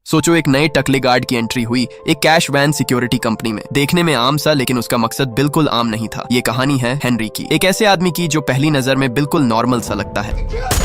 सोचो एक नए टकले गार्ड की एंट्री हुई एक कैश वैन सिक्योरिटी कंपनी में। देखने में आम सा, लेकिन उसका मकसद बिल्कुल आम नहीं था। ये कहानी है हेनरी की, एक ऐसे आदमी की जो पहली नजर में बिल्कुल नॉर्मल सा लगता है,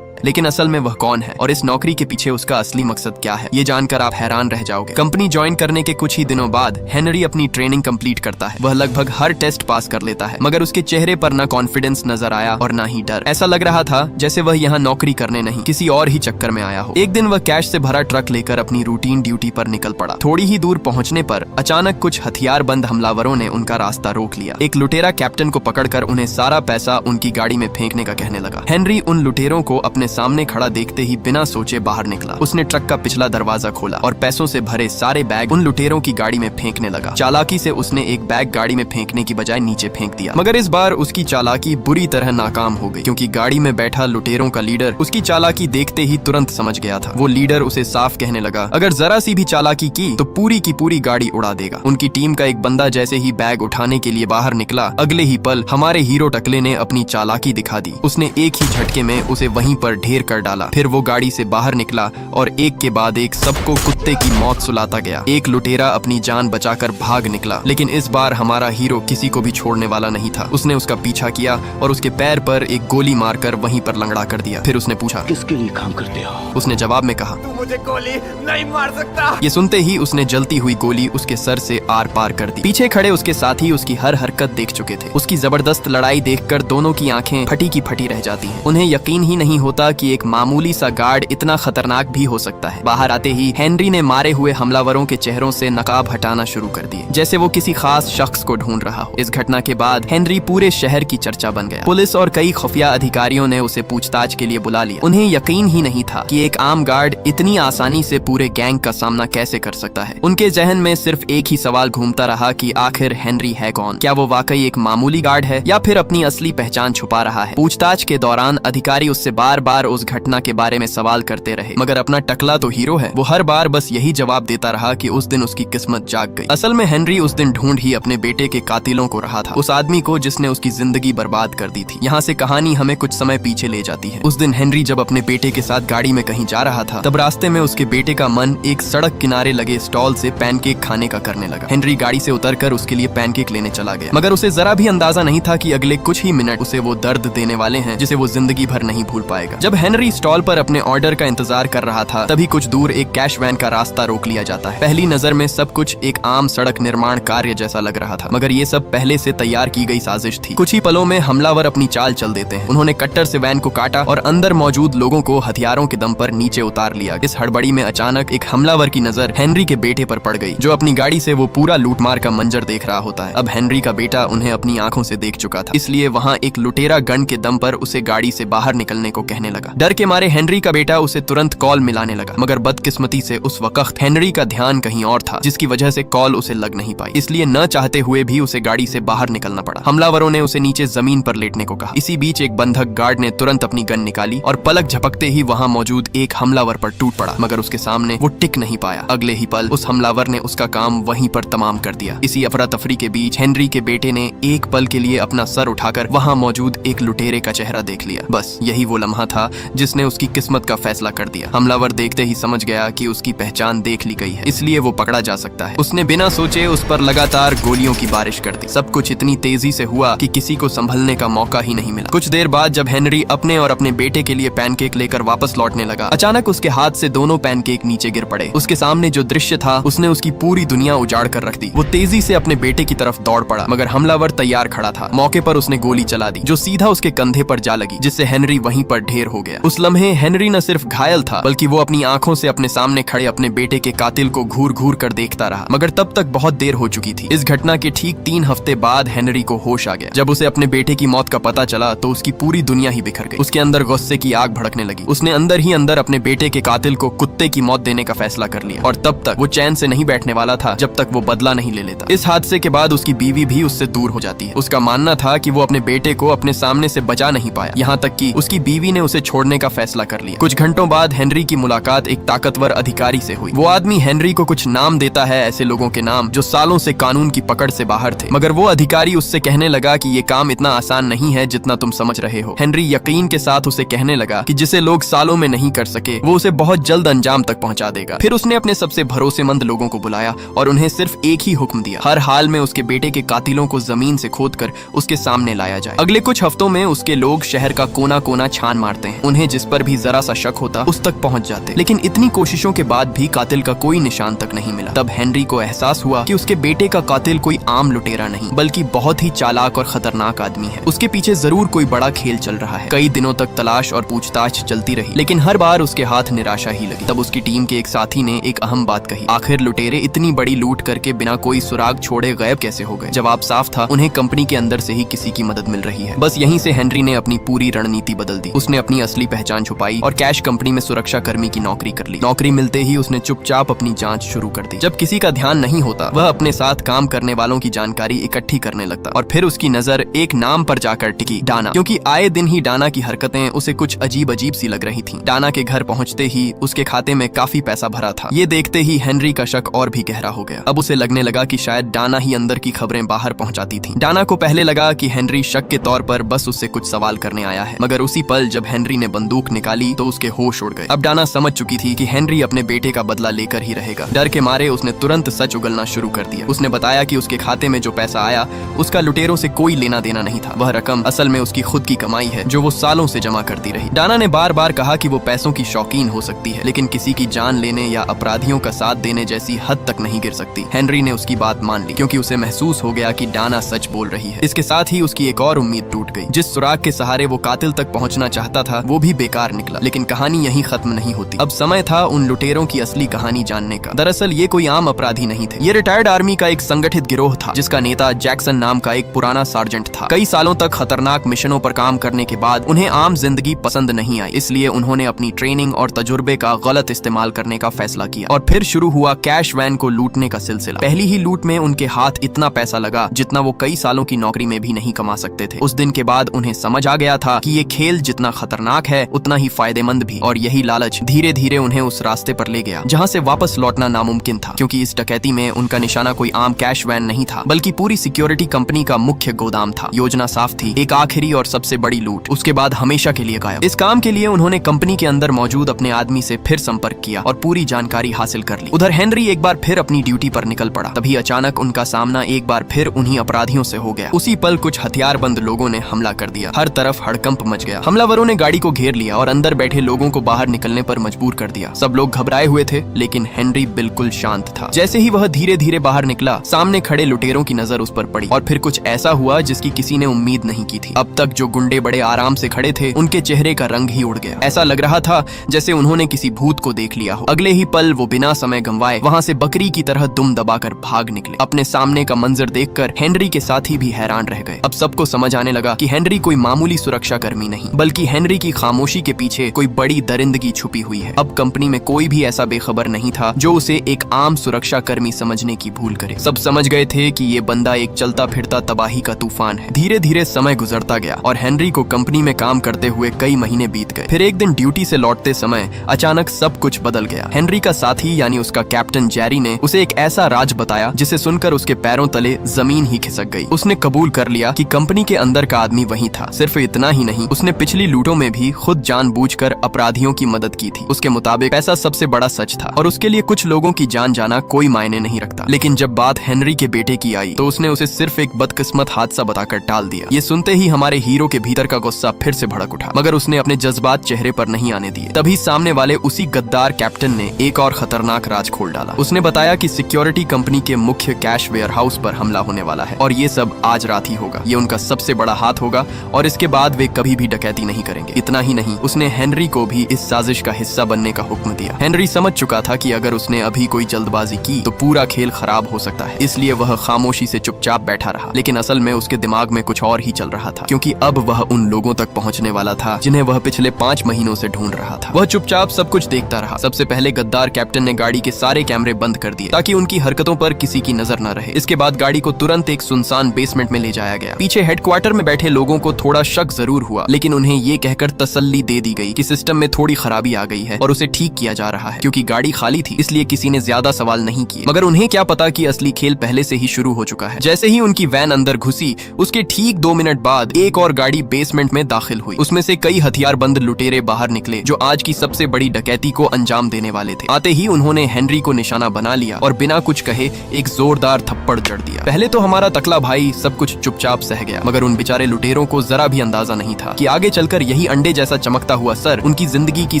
लेकिन असल में वह कौन है और इस नौकरी के पीछे उसका असली मकसद क्या है, ये जानकर आप हैरान रह जाओगे। कंपनी ज्वाइन करने के कुछ ही दिनों बाद हेनरी अपनी ट्रेनिंग कंप्लीट करता है। वह लगभग हर टेस्ट पास कर लेता है, मगर उसके चेहरे पर ना कॉन्फिडेंस नजर आया और ना ही डर। ऐसा लग रहा था जैसे वह यहाँ नौकरी करने नहीं, किसी और ही चक्कर में आया हो। एक दिन वह कैश से भरा ट्रक लेकर अपनी रूटीन ड्यूटी पर निकल पड़ा। थोड़ी ही दूर पहुंचने पर अचानक कुछ हथियारबंद हमलावरों ने उनका रास्ता रोक लिया। एक लुटेरा कैप्टन को पकड़कर उन्हें सारा पैसा उनकी गाड़ी में फेंकने का कहने लगा। हेनरी उन लुटेरों को अपने सामने खड़ा देखते ही बिना सोचे बाहर निकला। उसने ट्रक का पिछला दरवाजा खोला और पैसों से भरे सारे बैग उन लुटेरों की गाड़ी में फेंकने लगा। चालाकी से उसने एक बैग गाड़ी में फेंकने की बजाय नीचे फेंक दिया, मगर इस बार उसकी चालाकी बुरी तरह नाकाम हो गई, क्योंकि गाड़ी में बैठा लुटेरों का लीडर उसकी चालाकी देखते ही तुरंत समझ गया था। वो लीडर उसे साफ कहने लगा, अगर जरा सी भी चालाकी की तो पूरी की पूरी गाड़ी उड़ा देगा। उनकी टीम का एक बंदा जैसे ही बैग उठाने के लिए बाहर निकला, अगले ही पल हमारे हीरो टकले ने अपनी चालाकी दिखा दी। उसने एक ही झटके में उसे वहीं पर ढेर कर डाला। फिर वो गाड़ी से बाहर निकला और एक के बाद एक सबको कुत्ते की मौत सुलाता गया। एक लुटेरा अपनी जान बचाकर भाग निकला, लेकिन इस बार हमारा हीरो किसी को भी छोड़ने वाला नहीं था। उसने उसका पीछा किया और उसके पैर पर एक गोली मारकर वहीं पर लंगड़ा कर दिया। फिर उसने पूछा, किसके लिए काम करते हो? उसने जवाब में कहा, तू मुझे गोली नहीं मार सकता। ये सुनते ही उसने जलती हुई गोली उसके सर से आर पार कर दी। पीछे खड़े उसके साथी उसकी हर हरकत देख चुके थे। उसकी जबरदस्त लड़ाई देखकर दोनों की आंखें फटी की फटी रह जाती हैं। उन्हें यकीन ही नहीं होता कि एक मामूली सा गार्ड इतना खतरनाक भी हो सकता है। बाहर आते ही हेनरी ने मारे हुए हमलावरों के चेहरों से नकाब हटाना शुरू कर दिए, जैसे वो किसी खास शख्स को ढूंढ रहा हो। इस घटना के बाद हेनरी पूरे शहर की चर्चा बन गया। पुलिस और कई खुफिया अधिकारियों ने उसे पूछताछ के लिए बुला लिया। उन्हें यकीन ही नहीं था कि एक आम गार्ड इतनी आसानी से पूरे गैंग का सामना कैसे कर सकता है। उनके जहन में सिर्फ एक ही सवाल घूमता रहा कि आखिर हेनरी है कौन? क्या वो वाकई एक मामूली गार्ड है या फिर अपनी असली पहचान छुपा रहा है? पूछताछ के दौरान अधिकारी उससे बार बार उस घटना के बारे में सवाल करते रहे, मगर अपना टकला तो हीरो है, वो हर बार बस यही जवाब देता रहा कि उस दिन उसकी किस्मत जाग गई। असल में हेनरी उस दिन ढूंढ ही अपने बेटे के कातिलों को रहा था, उस आदमी को जिसने उसकी जिंदगी बर्बाद कर दी थी। यहाँ से कहानी हमें कुछ समय पीछे ले जाती है। उस दिन हेनरी जब अपने बेटे के साथ गाड़ी में कहीं जा रहा था, तब रास्ते में उसके बेटे का मन एक सड़क किनारे लगे स्टॉल से पैनकेक खाने का करने लगा। हेनरी गाड़ी से उतरकर उसके लिए पैनकेक लेने चला गया, मगर उसे जरा भी अंदाजा नहीं था कि अगले कुछ ही मिनट उसे वो दर्द देने वाले हैं जिसे वो जिंदगी भर नहीं भूल पाएगा। जब हेनरी स्टॉल पर अपने ऑर्डर का इंतजार कर रहा था, तभी कुछ दूर एक कैश वैन का रास्ता रोक लिया जाता है। पहली नजर में सब कुछ एक आम सड़क निर्माण कार्य जैसा लग रहा था, मगर ये सब पहले से तैयार की गई साजिश थी। कुछ ही पलों में हमलावर अपनी चाल चल देते हैं। उन्होंने कट्टर से वैन को काटा और अंदर मौजूद लोगों को हथियारों के दम पर नीचे उतार लिया। इस हड़बड़ी में अचानक एक हमलावर की नजर हेनरी के बेटे पर पड़ गई, जो अपनी गाड़ी से वो पूरा लूटमार का मंजर देख रहा होता है। अब हेनरी का बेटा उन्हें अपनी आंखों से देख चुका था, इसलिए वहाँ एक लुटेरा गन के दम पर उसे गाड़ी से बाहर निकलने को कहने लगा। डर के मारे हेनरी का बेटा उसे तुरंत कॉल मिलाने लगा, मगर बदकिस्मती से उस वक्त हेनरी का ध्यान कहीं और था, जिसकी वजह से कॉल उसे लग नहीं पाई। इसलिए न चाहते हुए भी उसे गाड़ी से बाहर निकलना पड़ा। हमलावरों ने उसे नीचे जमीन पर लेटने को कहा। इसी बीच एक बंधक गार्ड ने तुरंत अपनी गन निकाली और पलक झपकते ही वहां मौजूद एक हमलावर पर टूट पड़ा, मगर उसके सामने वो टिक नहीं पाया। अगले ही पल उस हमलावर ने उसका काम वहीं पर तमाम कर दिया। इसी अफरा तफरी के बीच हेनरी के बेटे ने एक पल के लिए अपना सर उठाकर वहां मौजूद एक लुटेरे का चेहरा देख लिया। बस यही वो लम्हा था जिसने उसकी किस्मत का फैसला कर दिया। हमलावर देखते ही समझ गया कि उसकी पहचान देख ली गई है, इसलिए वो पकड़ा जा सकता है। उसने बिना सोचे उस पर लगातार गोलियों की बारिश कर दी। सब कुछ इतनी तेजी से हुआ कि किसी को संभलने का मौका ही नहीं मिला। कुछ देर बाद जब हेनरी अपने और अपने बेटे के लिए पैनकेक लेकर वापस लौटने लगा, अचानक उसके हाथ से दोनों पैनकेक नीचे गिर पड़े। उसके सामने जो दृश्य था उसने उसकी पूरी दुनिया उजाड़ कर रख दी। वो तेजी से अपने बेटे की तरफ दौड़ पड़ा, मगर हमलावर तैयार खड़ा था। मौके पर उसने गोली चला दी, जो सीधा उसके कंधे पर जा लगी, जिससे हेनरी वहीं पर ढेर हो गया। उस लम्हे हेनरी न सिर्फ घायल था, बल्कि वो अपनी आंखों से अपने सामने खड़े अपने बेटे के कातिल को घूर घूर कर देखता रहा, मगर तब तक बहुत देर हो चुकी थी। इस घटना के ठीक 3 हफ्ते बाद हेनरी को होश आ गया। जब उसे अपने बेटे की मौत का पता चला तो उसकी पूरी दुनिया ही बिखर गई। उसके अंदर गुस्से की आग भड़कने लगी। उसने अंदर ही अंदर अपने बेटे के कातिल को कुत्ते की मौत देने का फैसला कर लिया, और तब तक वो चैन से नहीं बैठने वाला था जब तक वो बदला नहीं ले लेता। इस हादसे के बाद उसकी बीवी भी उससे दूर हो जाती है। उसका मानना था कि वो अपने बेटे को अपने सामने से बचा नहीं पाया, यहाँ तक कि उसकी बीवी ने उसे उसे छोड़ने का फैसला कर लिया। कुछ घंटों बाद हेनरी की मुलाकात एक ताकतवर अधिकारी से हुई। वो आदमी हेनरी को कुछ नाम देता है, ऐसे लोगों के नाम जो सालों से कानून की पकड़ से बाहर थे। मगर वो अधिकारी उससे कहने लगा कि ये काम इतना आसान नहीं है जितना तुम समझ रहे हो। हेनरी यकीन के साथ उसे कहने लगा कि जिसे लोग सालों में नहीं कर सके वो उसे बहुत जल्द अंजाम तक पहुंचा देगा। फिर उसने अपने सबसे भरोसेमंद लोगों को बुलाया और उन्हें सिर्फ एक ही हुक्म दिया, हर हाल में उसके बेटे के कातिलों को जमीन से खोदकर उसके सामने लाया जाए। अगले कुछ हफ्तों में उसके लोग शहर का कोना कोना छान मारते हैं। उन्हें जिस पर भी जरा सा शक होता उस तक पहुंच जाते, लेकिन इतनी कोशिशों के बाद भी कातिल का कोई निशान तक नहीं मिला। तब हेनरी को एहसास हुआ कि उसके बेटे का कातिल कोई आम लुटेरा नहीं बल्कि बहुत ही चालाक और खतरनाक आदमी है। उसके पीछे जरूर कोई बड़ा खेल चल रहा है। कई दिनों तक तलाश और पूछताछ चलती रही, लेकिन हर बार उसके हाथ निराशा ही लगी। तब उसकी टीम के एक साथी ने एक अहम बात कही, आखिर लुटेरे इतनी बड़ी लूट करके बिना कोई सुराग छोड़े गायब कैसे हो गए? जवाब साफ था, उन्हें कंपनी के अंदर से ही किसी की मदद मिल रही है। बस यहीं से हेनरी ने अपनी पूरी रणनीति बदल दी। उसने अपनी असली पहचान छुपाई और कैश कंपनी में सुरक्षा कर्मी की नौकरी कर ली। नौकरी मिलते ही उसने चुपचाप अपनी जांच शुरू कर दी। जब किसी का ध्यान नहीं होता वह अपने साथ काम करने वालों की जानकारी इकट्ठी करने लगता और फिर उसकी नजर एक नाम पर जाकर टिकी, डाना। क्योंकि आए दिन ही डाना की हरकतें उसे कुछ अजीब अजीब सी लग रही थीं। डाना के घर पहुंचते ही उसके खाते में काफी पैसा भरा था। ये देखते ही हेनरी का शक और भी गहरा हो गया। अब उसे लगने लगा कि शायद डाना ही अंदर की खबरें बाहर पहुंचाती थी। डाना को पहले लगा कि हेनरी शक के तौर पर बस उससे कुछ सवाल करने आया है, मगर उसी पल जब हेनरी ने बंदूक निकाली तो उसके होश उड़ गए। अब डाना समझ चुकी थी कि हेनरी अपने बेटे का बदला लेकर ही रहेगा। डर के मारे उसने तुरंत सच उगलना शुरू कर दिया। उसने बताया कि उसके खाते में जो पैसा आया उसका लुटेरों से कोई लेना देना नहीं था। वह रकम असल में उसकी खुद की कमाई है जो वो सालों से जमा करती रही। डाना ने बार बार कहा कि वो पैसों की शौकीन हो सकती है, लेकिन किसी की जान लेने या अपराधियों का साथ देने जैसी हद तक नहीं गिर सकती। हेनरी ने उसकी बात मान ली क्योंकि उसे महसूस हो गया कि डाना सच बोल रही है। इसके साथ ही उसकी एक और उम्मीद टूट गई। जिस सुराग के सहारे वो कातिल तक पहुंचना चाहता था वो भी बेकार निकला। लेकिन कहानी यहीं खत्म नहीं होती। अब समय था उन लुटेरों की असली कहानी जानने का। दरअसल ये कोई आम अपराधी नहीं थे। ये रिटायर्ड आर्मी का एक संगठित गिरोह था जिसका नेता जैक्सन नाम का एक पुराना सार्जेंट था। कई सालों तक खतरनाक मिशनों पर काम करने के बाद उन्हें आम जिंदगी पसंद नहीं आई, इसलिए उन्होंने अपनी ट्रेनिंग और तजुर्बे का गलत इस्तेमाल करने का फैसला किया और फिर शुरू हुआ कैश वैन को लूटने का सिलसिला। पहली ही लूट में उनके हाथ इतना पैसा लगा जितना वो कई सालों की नौकरी में भी नहीं कमा सकते थे। उस दिन के बाद उन्हें समझ आ गया था कि ये खेल जितना खतरनाक है उतना ही फायदेमंद भी, और यही लालच धीरे धीरे उन्हें उस रास्ते पर ले गया जहाँ से वापस लौटना नामुमकिन था। क्योंकि इस डकैती में उनका निशाना कोई आम कैश वैन नहीं था बल्कि पूरी सिक्योरिटी कंपनी का मुख्य गोदाम था। योजना साफ थी, एक आखिरी और सबसे बड़ी लूट, उसके बाद हमेशा के लिए गायब। इस काम के लिए उन्होंने कंपनी के अंदर मौजूद अपने आदमी से फिर संपर्क किया और पूरी जानकारी हासिल कर ली। उधर हेनरी एक बार फिर अपनी ड्यूटी पर निकल पड़ा। तभी अचानक उनका सामना एक बार फिर उन्हीं अपराधियों से हो गया। उसी पल कुछ हथियारबंद लोगों ने हमला कर दिया। हर तरफ हड़कंप मच गया। हमलावरों ने गाड़ी को घेर लिया और अंदर बैठे लोगों को बाहर निकलने पर मजबूर कर दिया। सब लोग घबराए हुए थे, लेकिन हेनरी बिल्कुल शांत था। जैसे ही वह धीरे धीरे बाहर निकला, सामने खड़े लुटेरों की नजर उस पर पड़ी और फिर कुछ ऐसा हुआ जिसकी किसी ने उम्मीद नहीं की थी। अब तक जो गुंडे बड़े आराम से खड़े थे, उनके चेहरे का रंग ही उड़ गया। ऐसा लग रहा था जैसे उन्होंने किसी भूत को देख लिया हो। अगले ही पल वो बिना समय गंवाए वहां से बकरी की तरह दुम दबाकर भाग निकले। अपने सामने का मंजर देखकर हेनरी के साथी भी हैरान रह गए। अब सबको समझ आने लगा कि हेनरी कोई मामूली सुरक्षा कर्मी नहीं, बल्कि हेनरी की खामोशी के पीछे कोई बड़ी दरिंदगी छुपी हुई है। अब कंपनी में कोई भी ऐसा बेखबर नहीं था जो उसे एक आम सुरक्षा कर्मी समझने की भूल करे। सब समझ गए थे कि ये बंदा एक चलता फिरता तबाही का तूफान है। धीरे धीरे समय गुजरता गया और हेनरी को कंपनी में काम करते हुए कई महीने बीत गए। फिर एक दिन ड्यूटी से लौटते समय अचानक सब कुछ बदल गया। हेनरी का साथी यानी उसका कैप्टन जेरी ने उसे एक ऐसा राज बताया जिसे सुनकर उसके पैरों तले जमीन ही खिसक गई। उसने कबूल कर लिया कि कंपनी के अंदर का आदमी वही था। सिर्फ इतना ही नहीं, उसने पिछली लूटों में भी खुद जानबूझकर अपराधियों की मदद की थी। उसके मुताबिक पैसा सबसे बड़ा सच था और उसके लिए कुछ लोगों की जान जाना कोई मायने नहीं रखता। लेकिन जब बात हेनरी के बेटे की आई तो उसने उसे सिर्फ एक बदकिस्मत हादसा बताकर टाल दिया। ये सुनते ही हमारे हीरो के भीतर का गुस्सा फिर से भड़क उठा, मगर उसने अपने जज्बात चेहरे पर नहीं आने दिए। तभी सामने वाले उसी गद्दार कैप्टन ने एक और खतरनाक राज खोल डाला। उसने बताया कि सिक्योरिटी कंपनी के मुख्य कैश वेयर हाउस पर हमला होने वाला है और ये सब आज रात ही होगा। ये उनका सबसे बड़ा हाथ होगा और इसके बाद वे कभी भी डकैती नहीं करेंगे। इतना ही नहीं, उसने हेनरी को भी इस साजिश का हिस्सा बनने का हुक्म दिया। हेनरी समझ चुका था कि अगर उसने अभी कोई जल्दबाजी की तो पूरा खेल खराब हो सकता है, इसलिए वह खामोशी से चुपचाप बैठा रहा। लेकिन असल में उसके दिमाग में कुछ और ही चल रहा था, क्योंकि अब वह उन लोगों तक पहुंचने वाला था जिन्हें वह पिछले 5 महीनों से ढूंढ रहा था। वह चुपचाप सब कुछ देखता रहा। सबसे पहले गद्दार कैप्टन ने गाड़ी के सारे कैमरे बंद कर दिए ताकि उनकी हरकतों पर किसी की नजर न रहे। इसके बाद गाड़ी को तुरंत एक सुनसान बेसमेंट में ले जाया गया। पीछे हेडक्वार्टर में बैठे लोगों को थोड़ा शक जरूर हुआ, लेकिन उन्हें ये कहकर देखकर तसल्ली दे दी गई कि सिस्टम में थोड़ी खराबी आ गई है और उसे ठीक किया जा रहा है। क्योंकि गाड़ी खाली थी इसलिए किसी ने ज्यादा सवाल नहीं किए, मगर उन्हें क्या पता कि असली खेल पहले से ही शुरू हो चुका है। जैसे ही उनकी वैन अंदर घुसी उसके ठीक 2 मिनट बाद एक और गाड़ी बेसमेंट में दाखिल हुई। उसमें से कई हथियारबंद लुटेरे बाहर निकले जो आज की सबसे बड़ी डकैती को अंजाम देने वाले थे। आते ही उन्होंने हेनरी को निशाना बना लिया और बिना कुछ कहे एक जोरदार थप्पड़ जड़ दिया। पहले तो हमारा टकला भाई सब कुछ चुपचाप सह गया, मगर उन बेचारे लुटेरों को जरा भी अंदाजा नहीं था कि आगे चलकर यही अंडे जैसा चमकता हुआ सर उनकी जिंदगी की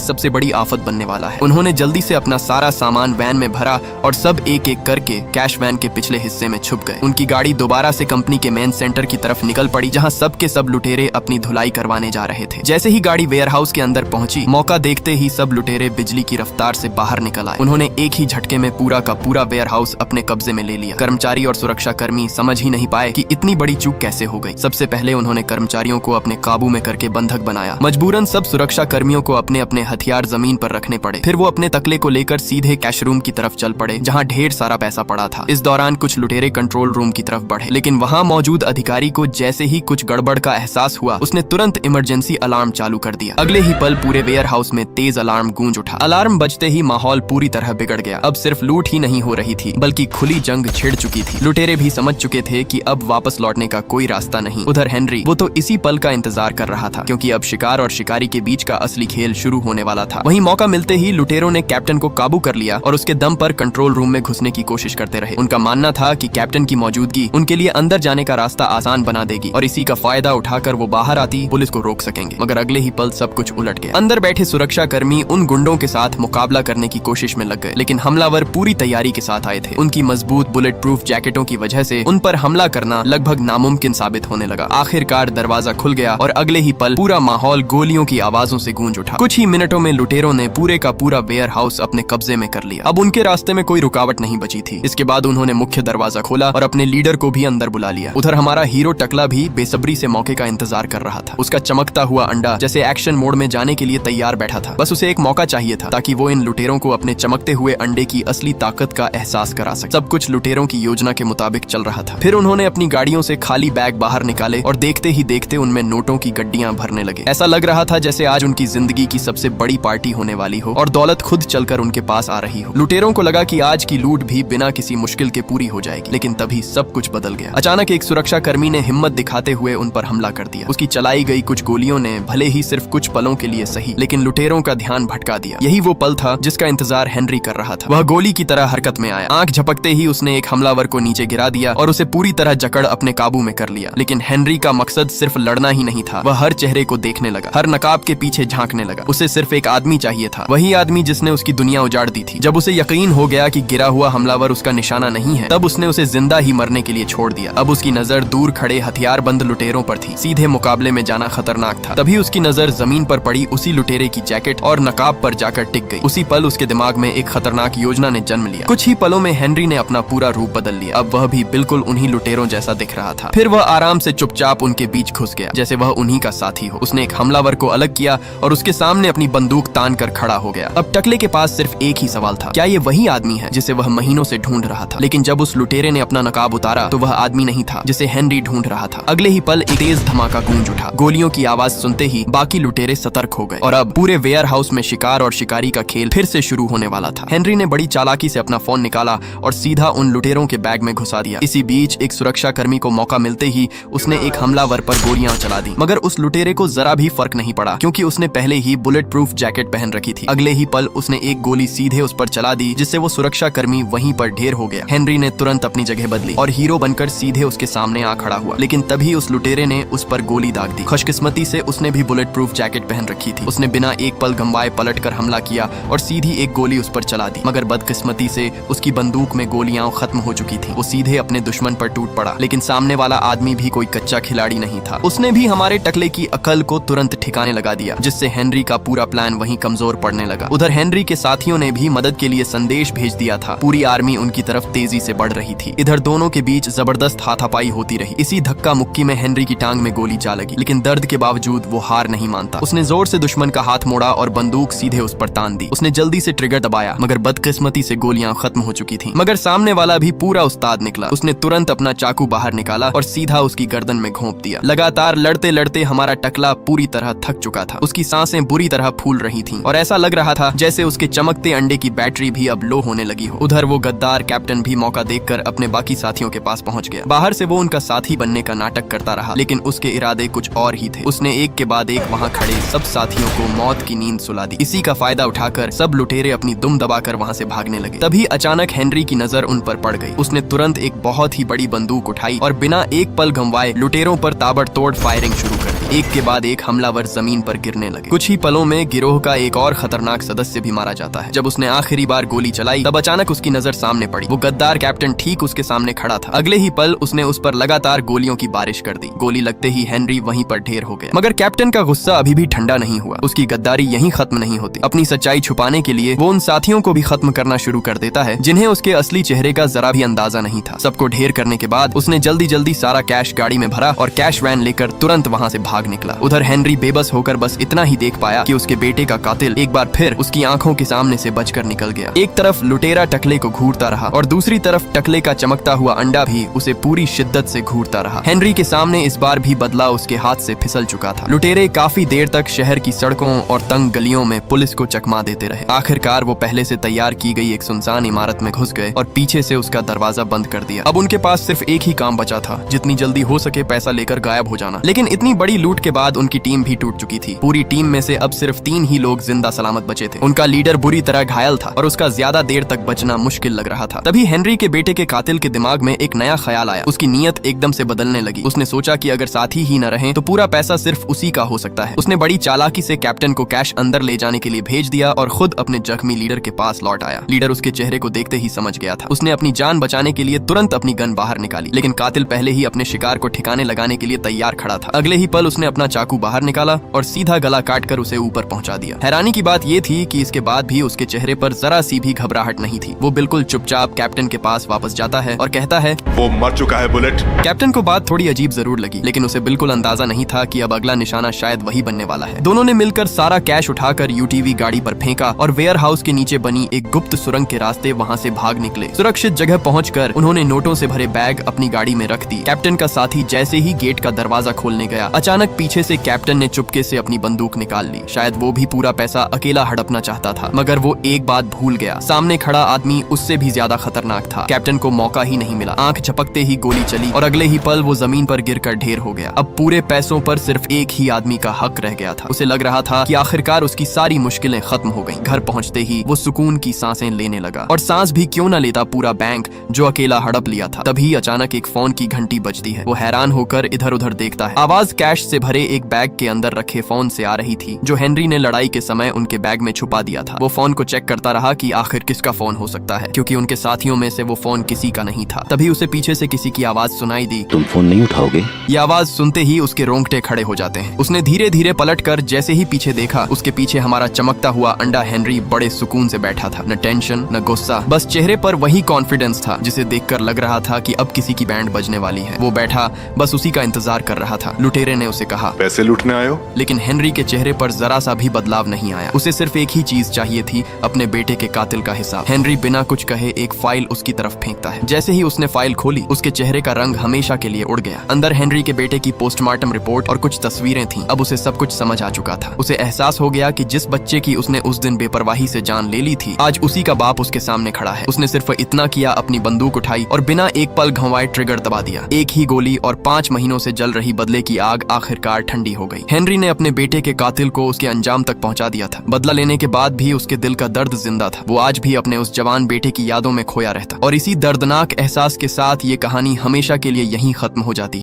सबसे बड़ी आफत बनने वाला है। उन्होंने जल्दी से अपना सारा सामान वैन में भरा और सब एक एक करके कैश वैन के पिछले हिस्से में छुप गए। उनकी गाड़ी दोबारा से कंपनी के मेन सेंटर की तरफ निकल पड़ी जहाँ सब के सब लुटेरे अपनी धुलाई करवाने जा रहे थे। जैसे ही गाड़ी वेयरहाउस के अंदर पहुंची, मौका देखते ही सब लुटेरे बिजली की रफ्तार से बाहर निकल आए। उन्होंने एक ही झटके में पूरा का पूरा वेयरहाउस अपने कब्जे में ले लिया। कर्मचारी और सुरक्षा कर्मी समझ ही नहीं पाए कि इतनी बड़ी चूक कैसे हो गई। सबसे पहले उन्होंने कर्मचारियों को अपने काबू में करके बंधक बनाया। मजबूरन सब सुरक्षा कर्मियों को अपने अपने हथियार जमीन पर रखने पड़े। फिर वो अपने तकले को लेकर सीधे कैश रूम की तरफ चल पड़े जहाँ ढेर सारा पैसा पड़ा था। इस दौरान कुछ लुटेरे कंट्रोल रूम की तरफ बढ़े, लेकिन वहाँ मौजूद अधिकारी को जैसे ही कुछ गड़बड़ का एहसास हुआ उसने तुरंत इमरजेंसी अलार्म चालू कर दिया। अगले ही पल पूरे वेयर हाउस में तेज अलार्म गूंज उठा। अलार्म बजते ही माहौल पूरी तरह बिगड़ गया। अब सिर्फ लूट ही नहीं हो रही थी बल्कि खुली जंग छिड़ चुकी थी। लुटेरे भी समझ चुके थे कि अब वापस लौटने का कोई रास्ता नहीं। उधर हेनरी, वो तो इसी पल का इंतजार कर रहा था क्योंकि अब शिकार और शिकारी के बीच का असली खेल शुरू होने वाला था। वहीं मौका मिलते ही लुटेरों ने कैप्टन को काबू कर लिया और उसके दम पर कंट्रोल रूम में घुसने की कोशिश करते रहे। उनका मानना था कि कैप्टन की मौजूदगी उनके लिए अंदर जाने का रास्ता आसान बना देगी और इसी का फायदा उठाकर वो बाहर आती पुलिस को रोक सकेंगे। मगर अगले ही पल सब कुछ उलट गया। अंदर बैठे सुरक्षा कर्मी उन गुंडों के साथ मुकाबला करने की कोशिश में लग गए, लेकिन हमलावर पूरी तैयारी के साथ आए थे। उनकी मजबूत बुलेट प्रूफ जैकेटों की वजह से उन पर हमला करना लगभग नामुमकिन साबित होने लगा। आखिरकार दरवाजा खुल गया और अगले ही पल पूरा माहौल गोलियों की आवाजों से गूंज उठा। कुछ ही मिनटों में लुटेरों ने पूरे का पूरा वेयर हाउस अपने कब्जे में कर लिया। अब उनके रास्ते में कोई रुकावट नहीं बची थी। इसके बाद उन्होंने मुख्य दरवाजा खोला और अपने लीडर को भी अंदर बुला लिया। उधर हमारा हीरो टकला भी बेसब्री से मौके का इंतजार कर रहा था। उसका चमकता हुआ अंडा जैसे एक्शन मोड में जाने के लिए तैयार बैठा था। बस उसे एक मौका चाहिए था ताकि वो इन लुटेरों को अपने चमकते हुए अंडे की असली ताकत का एहसास करा सके। सब कुछ लुटेरों की योजना के मुताबिक चल रहा था। फिर उन्होंने अपनी गाड़ियों से खाली बैग बाहर निकाले और देखते ही देखते उनमें नोटों की गड्डियां भरने लगे। ऐसा लग रहा था जैसे आज उनकी जिंदगी की सबसे बड़ी पार्टी होने वाली हो और दौलत खुद चलकर उनके पास आ रही हो। लुटेरों को लगा कि आज की लूट भी बिना किसी मुश्किल के पूरी हो जाएगी, लेकिन तभी सब कुछ बदल गया। अचानक एक सुरक्षा कर्मी ने हिम्मत दिखाते हुए उन पर हमला कर दिया। उसकी चलाई गई कुछ गोलियों ने भले ही सिर्फ कुछ पलों के लिए सही, लेकिन लुटेरों का ध्यान भटका दिया। यही वो पल था जिसका इंतजार हेनरी कर रहा था। वह गोली की तरह हरकत में आया। आंख झपकते ही उसने एक हमलावर को नीचे गिरा दिया और उसे पूरी तरह जकड़ अपने काबू में कर लिया। लेकिन हेनरी का मकसद सिर्फ लड़ना ही नहीं था। वह हर चेहरे को देखने लगा, हर नकाब के पीछे झांकने लगा। उसे सिर्फ एक आदमी चाहिए था, वही आदमी जिसने उसकी दुनिया उजाड़ दी थी। जब उसे यकीन हो गया कि गिरा हुआ हमलावर उसका निशाना नहीं है, तब उसने उसे जिंदा ही मरने के लिए छोड़ दिया। अब उसकी नजर दूर खड़े हथियारबंद लुटेरों पर थी। सीधे मुकाबले में जाना खतरनाक था। तभी उसकी नजर जमीन पर पड़ी उसी लुटेरे की जैकेट और नकाब पर जाकर टिक गई। उसी पल उसके दिमाग में एक खतरनाक योजना ने जन्म लिया। कुछ ही पलों में हेनरी ने अपना पूरा रूप बदल लिया। अब वह भी बिल्कुल उन्हीं लुटेरों जैसा दिख रहा था। फिर वह आराम से चुपचाप उनके बीच घुस गया जैसे वह उन्हीं का साथी हो। उसने एक हमलावर को अलग किया और उसके सामने अपनी बंदूक तान कर खड़ा हो गया। अब टकले के पास सिर्फ एक ही सवाल था, क्या ये वही आदमी है जिसे वह महीनों से ढूंढ रहा था? लेकिन जब उस लुटेरे ने अपना नकाब उतारा तो वह आदमी नहीं था जिसे हेनरी ढूंढ रहा था। अगले ही पल एक तेज धमाका गूंज उठा। गोलियों की आवाज सुनते ही बाकी लुटेरे सतर्क हो गए और अब पूरे वेयर हाउस में शिकार और शिकारी का खेल फिर से शुरू होने वाला था। हेनरी ने बड़ी चालाकी से अपना फोन निकाला और सीधा उन लुटेरों के बैग में घुसा दिया। इसी बीच एक सुरक्षा कर्मी को मौका मिलते ही उसने एक हमलावर पर गोलियां चला दी, मगर उस लुटेरे को जरा भी फर्क नहीं पड़ा क्योंकि उसने पहले ही बुलेट प्रूफ जैकेट पहन रखी थी। अगले ही पल उसने एक गोली सीधे उस पर चला दी जिससे वो सुरक्षा कर्मी वहीं पर ढेर हो गया। हेनरी ने तुरंत अपनी जगह बदली और हीरो बनकर सीधे उसके सामने आ खड़ा हुआ, लेकिन तभी उस लुटेरे ने उस पर गोली दाग दी। खुशकिस्मती से उसने भी बुलेट प्रूफ जैकेट पहन रखी थी। उसने बिना एक पल गंवाए पलट कर हमला किया और सीधी एक गोली उस पर चला दी, मगर बदकिस्मती से उसकी बंदूक में गोलियां खत्म हो चुकी थी। वो सीधे अपने दुश्मन पर टूट पड़ा, लेकिन सामने वाला आदमी भी कोई कच्चा खिलाड़ी नहीं था। उसने भी हमारे टकले की अकल को तुरंत ठिकाने लगा दिया, जिससे हेनरी का पूरा प्लान वहीं कमजोर पड़ने लगा। उधर हेनरी के साथियों ने भी मदद के लिए संदेश भेज दिया था। पूरी आर्मी उनकी तरफ तेजी से बढ़ रही थी। इधर दोनों के बीच जबरदस्त हाथापाई होती रही। इसी धक्का मुक्की में हेनरी की टांग में गोली जा लगी, लेकिन दर्द के बावजूद वो हार नहीं मानता। उसने जोर से दुश्मन का हाथ मोड़ा और बंदूक सीधे उस पर तान दी। उसने जल्दी से ट्रिगर दबाया, मगर बदकिस्मती से गोलियां खत्म हो चुकी थीं। मगर सामने वाला भी पूरा उस्ताद निकला। उसने तुरंत अपना चाकू बाहर निकाला और सीधा उसकी गर्दन में घोंप दिया। लगातार लड़ते लड़ते हमारा टकला पूरी तरह थक चुका था। उसकी सांसें बुरी तरह फूल रही थीं और ऐसा लग रहा था जैसे उसके चमकते अंडे की बैटरी भी अब लो होने लगी हो। उधर वो गद्दार कैप्टन भी मौका देखकर अपने बाकी साथियों के पास पहुंच गया। बाहर से वो उनका साथी बनने का नाटक करता रहा, लेकिन उसके इरादे कुछ और ही थे। उसने एक के बाद एक वहाँ खड़े सब साथियों को मौत की नींद सुला दी। इसी का फायदा उठाकर सब लुटेरे अपनी दुम दबाकर वहाँ से भागने लगे। तभी अचानक हेनरी की नजर उन पर पड़ गई। उसने तुरंत एक बहुत ही बड़ी बंदूक उठाई और बिना एक पल गंवाए लुटेरों पर ताबड़तोड़ फायरिंग शुरू कर दी। एक के बाद एक हमलावर जमीन पर गिरने लगे। कुछ ही पलों में गिरोह का एक और खतरनाक सदस्य भी मारा जाता है। जब उसने आखिरी बार गोली चलाई तब अचानक उसकी नजर सामने पड़ी। वो गद्दार कैप्टन ठीक उसके सामने खड़ा था। अगले ही पल उसने उस पर लगातार गोलियों की बारिश कर दी। गोली लगते ही हेनरी वहीं पर ढेर हो गया। मगर कैप्टन का गुस्सा अभी भी ठंडा नहीं हुआ। उसकी गद्दारी यहीं खत्म नहीं होती। अपनी सच्चाई छुपाने के लिए वो उन साथियों को भी खत्म करना शुरू कर देता है जिन्हें उसके असली चेहरे का जरा भी अंदाजा नहीं था। सबको ढेर करने के बाद उसने जल्दी जल्दी सारा कैश गाड़ी में भरा और कैश वैन लेकर तुरंत वहाँ से भाग निकला। उधर हेनरी बेबस होकर बस इतना ही देख पाया कि उसके बेटे का कातिल एक बार फिर उसकी आंखों के सामने से बचकर निकल गया। एक तरफ लुटेरा टकले को घूरता रहा और दूसरी तरफ टकले का चमकता हुआ अंडा भी उसे पूरी शिद्दत से घूरता रहा। हेनरी के सामने इस बार भी बदला उसके हाथ से फिसल चुका था। लुटेरे काफी देर तक शहर की सड़कों और तंग गलियों में पुलिस को चकमा देते रहे। आखिरकार वो पहले से तैयार की गई एक सुनसान इमारत में घुस गए और पीछे से उसका दरवाजा बंद कर दिया। अब उनके पास सिर्फ एक ही काम बचा था, जितनी जल्दी हो सके पैसा लेकर गायब हो जाना। लेकिन इतनी बड़ी लूट के बाद उनकी टीम भी टूट चुकी थी। पूरी टीम में से अब सिर्फ 3 ही लोग जिंदा सलामत बचे थे। उनका लीडर बुरी तरह घायल था और उसका ज्यादा देर तक बचना मुश्किल लग रहा था। तभी हेनरी के बेटे के कातिल के दिमाग में एक नया ख्याल आया। उसकी नीयत एकदम से बदलने लगी। उसने सोचा कि अगर साथी ही न रहे तो पूरा पैसा सिर्फ उसी का हो सकता है। उसने बड़ी चालाकी से कैप्टन को कैश अंदर ले जाने के लिए भेज दिया और खुद अपने जख्मी लीडर के पास लौट आया। लीडर उसके चेहरे को देखते ही समझ गया था। उसने अपनी जान बचाने के लिए तुरंत अपनी गन बाहर निकाली, लेकिन कातिल पहले ही अपने शिकार को ठिकाने लगाने के लिए तैयार खड़ा था। अगले ही पल उसने अपना चाकू बाहर निकाला और सीधा गला काटकर उसे ऊपर पहुंचा दिया। हैरानी की बात ये थी कि इसके बाद भी उसके चेहरे पर जरा सी भी घबराहट नहीं थी। वो बिल्कुल चुपचाप कैप्टन के पास वापस जाता है और कहता है, वो मर चुका है बुलेट। कैप्टन को बात थोड़ी अजीब जरूर लगी, लेकिन उसे बिल्कुल अंदाजा नहीं था कि अब अगला निशाना शायद वही बनने वाला है। दोनों ने मिलकर सारा कैश उठाकर यूटीवी गाड़ी पर फेंका और वेयर हाउस के नीचे बनी एक गुप्त सुरंग के रास्ते वहाँ से भाग निकले। सुरक्षित जगह पहुंचकर उन्होंने नोटों से भरे बैग अपनी गाड़ी में रख दी। कैप्टन का साथी जैसे ही गेट का दरवाजा खोलने गया, अचानक पीछे से कैप्टन ने चुपके से अपनी बंदूक निकाल ली। शायद वो भी पूरा पैसा अकेला हड़पना चाहता था, मगर वो एक बात भूल गया। सामने खड़ा आदमी उससे भी ज्यादा खतरनाक था। कैप्टन को मौका ही नहीं मिला। आंख झपकते ही गोली चली और अगले ही पल वो जमीन पर गिरकर ढेर हो गया। अब पूरे पैसों पर सिर्फ एक ही आदमी का हक रह गया था। उसे लग रहा था कि आखिरकार उसकी सारी मुश्किलें खत्म हो गईं। घर पहुंचते ही वो सुकून की सांसें लेने लगा, और सांस भी क्यों न लेता पूरा बैंक जो अकेला हड़प लिया था। तभी अचानक एक फोन की घंटी बजती है। वो हैरान होकर इधर उधर देखता है। आवाज कैश से भरे एक बैग के अंदर रखे फोन से आ रही थी, जो हेनरी ने लड़ाई के समय उनके बैग में छुपा दिया था। वो फोन को चेक करता रहा कि आखिर किसका फोन हो सकता है, क्योंकि उनके साथियों में से वो फोन किसी का नहीं था। तभी उसे पीछे से किसी की आवाज सुनाई दी, तुम फोन नहीं उठाओगे? ये आवाज सुनते ही उसके रोंगटे खड़े हो जाते हैं। उसने धीरे धीरे पलटकर जैसे ही पीछे देखा, उसके पीछे हमारा चमकता हुआ अंडा हेनरी बड़े सुकून से बैठा था। न टेंशन न गुस्सा, बस चेहरे पर वही कॉन्फिडेंस था जिसे देखकर लग रहा था कि अब किसी की बैंड बजने वाली है। वो बैठा बस उसी का इंतजार कर रहा था। लुटेरे ने उसे कहा, पैसे लूटने आए हो? लेकिन हेनरी के चेहरे पर जरा सा भी बदलाव नहीं आया। उसे सिर्फ एक ही चीज चाहिए थी, अपने बेटे के कातिल का हिसाब। हेनरी बिना कुछ कहे एक फाइल उसकी तरफ फेंकता है। जैसे ही उसने फाइल खोली, उसके चेहरे का रंग हमेशा के लिए उड़ गया। अंदर हेनरी के बेटे की पोस्टमार्टम रिपोर्ट और कुछ तस्वीरें थीं। अब उसे सब कुछ समझ आ चुका था। उसे एहसास हो गया कि जिस बच्चे की उसने उस दिन बेपरवाही से जान ले ली थी, आज उसी का बाप उसके सामने खड़ा है। उसने सिर्फ इतना किया, अपनी बंदूक उठाई और बिना एक पल घंवाए ट्रिगर दबा दिया। एक ही गोली और 5 महीनों से जल रही बदले की आग आखिरकार ठंडी हो गई। हेनरी ने अपने बेटे के कातिल को उसके अंजाम तक पहुंचा दिया था। बदला लेने के बाद भी उसके दिल का दर्द जिंदा था। वो आज भी अपने उस जवान बेटे की यादों में खोया रहता, और इसी दर्दनाक एहसास के साथ ये कहानी हमेशा के लिए यहीं खत्म हो जाती।